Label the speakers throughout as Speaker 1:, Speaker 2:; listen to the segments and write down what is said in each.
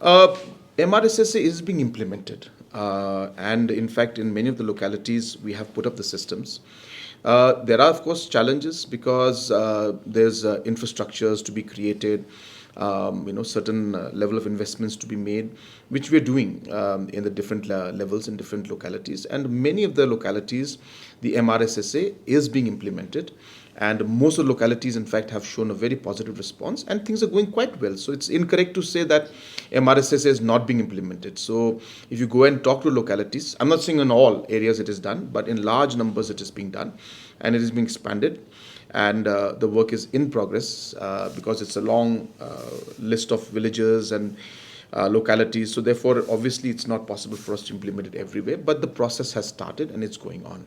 Speaker 1: MRSSA is being implemented, and in fact, in many of the localities, we have put up the systems. There are, of course, challenges because there's infrastructures to be created, certain level of investments to be made, which we're doing in the different levels in different localities. And many of the localities, the MRSSA is being implemented. And most of the localities, in fact, have shown a very positive response, and things are going quite well. So it's incorrect to say that MRSSA is not being implemented. So if you go and talk to localities, I'm not saying in all areas it is done, but in large numbers it is being done, and it is being expanded. And the work is in progress because it's a long list of villages and localities. So therefore, obviously, it's not possible for us to implement it everywhere, but the process has started and it's going on.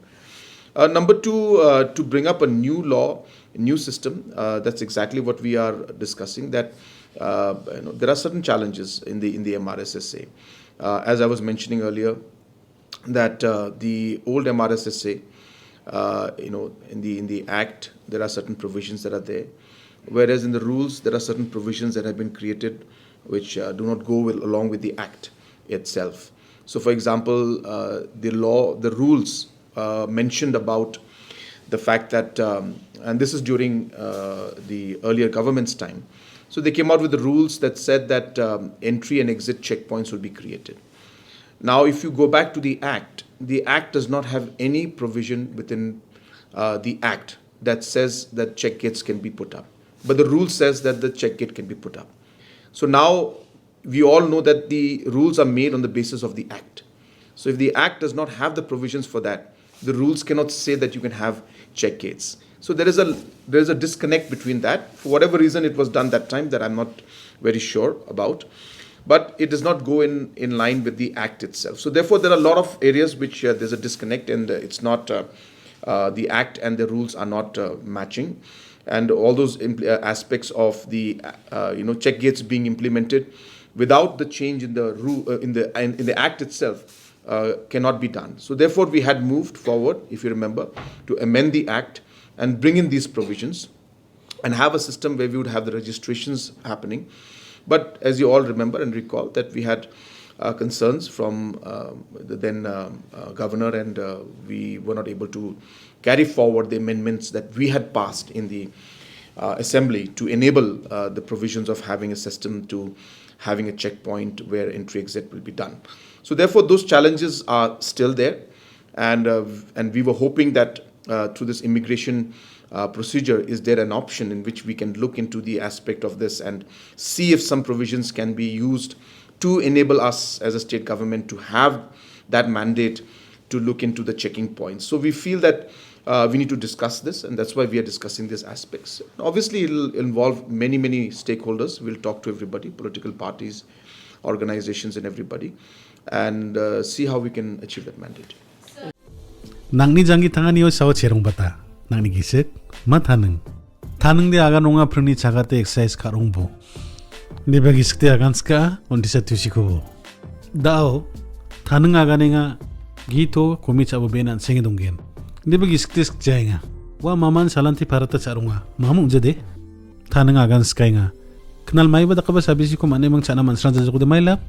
Speaker 1: Number two, to bring up a new law, a new system, that's exactly what we are discussing, that there are certain challenges in the MRSSA. As I was mentioning earlier, that the old MRSSA, in the Act, there are certain provisions that are there, whereas in the rules, there are certain provisions that have been created which do not go along with the Act itself. So, for example, the rules mentioned about the fact that, and this is during the earlier government's time, so they came out with the rules that said that entry and exit checkpoints will be created. Now, if you go back to the Act does not have any provision within the Act that says that check gates can be put up. But the rule says that the check gate can be put up. So now we all know that the rules are made on the basis of the Act. So if the Act does not have the provisions for that, the rules cannot say that you can have check gates. So there is a disconnect between that. For whatever reason it was done that time that I'm not very sure about. But it does not go in line with the Act itself. So therefore, there are a lot of areas which there's a disconnect, and it's not the Act and the rules are not matching, and all those aspects of the check gates being implemented without the change in the rule in the Act itself cannot be done. So therefore, we had moved forward, if you remember, to amend the Act and bring in these provisions and have a system where we would have the registrations happening. But as you all remember and recall, that we had concerns from the then governor, and we were not able to carry forward the amendments that we had passed in the assembly to enable the provisions of having a system to having a checkpoint where entry-exit will be done. So therefore, those challenges are still there, and we were hoping that through this immigration procedure, is there an option in which we can look into the aspect of this and see if some provisions can be used to enable us as a state government to have that mandate to look into the checking points. So we feel that we need to discuss this, and that's why we are discussing these aspects. Obviously, it will involve many stakeholders. We'll talk to everybody, political parties, organizations, and everybody, and see how we can achieve that mandate.
Speaker 2: Nangni jangi tangani o sawo cherong bata. Nangni gisik mataneng. Taneng de aga nonga prni chagate exercise karongbo. Niba gisik de agan ska ondisa tusikobo. Dao taneng aga nenga gito komi chabo benan sengi donggen. Niba gisik de skjainga. Wa maman salanti parata charonga. Mamu jade. Taneng agan skainga. Kenal mai ba dakaba sabisi ko mane mang chana mansran jajo de mailap.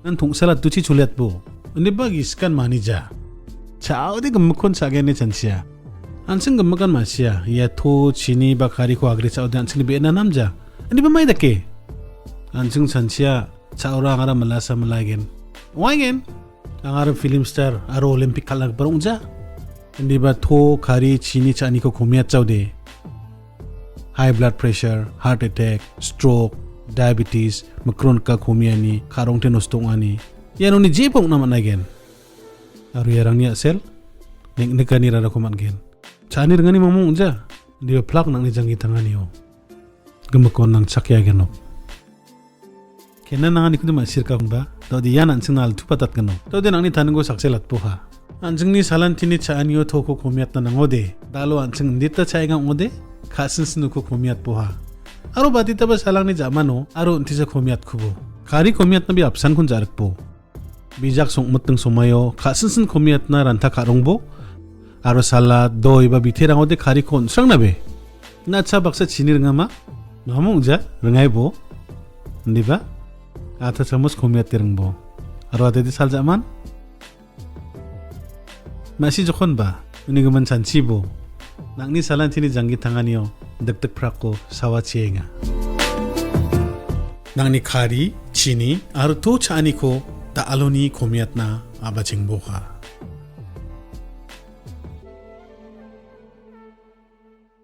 Speaker 2: Nan thong salat tuchi chulet bo. Niba giskan manija. Chao de gemmukon sagene chansia. Ansing gemmakan masya. Ya to chini bakari ko agri chao de ansing be na namja. Ani ba mai dake. Ansing chansia chao ra ngara malasa malagen. Wagen. Angara film star aro Olympic kalag barungja. Ani ba to kari chini chani ko komiat chao de. High blood pressure, heart attack, stroke, diabetes, makron ka komiani, karong tenostongani. Yan ni jepong naman again. Aru yarang niya sel ning nekani rara ko man gen chani ngani mamung unja dia plak nang ni jangi tangani o gemakon nang chakya geno kenan nang ni kundu masir ka ba do di yan ansing nal tupatat geno do de nang ni tango sakselat po ha ansing ni salantini chani o thoko komiat na ngode dalo ansing ndita chaiga ngode khasin sinu ko komiat po ha aru batita ba salang ni jamano aru untisa komiat khubo kari komiat na bi apsan kun jarak po bijak song muteng somayo khasinsin komiat na ranta karongbo aro sala doi ba biterang ode khari kon sangnabe na cha baksa chinir ngama mamungja rengai bo ndiba Ata chamus komiat tirang bo. Aro ate di sal zaman? Masih jokon ba? Uni gaman chanchi bo. Nangni salan tini janggi tanganiyo. Dagdag prako sawa chienga. Nangni kari, chini, aro to chani ko ta aloni komiat na abaching boka.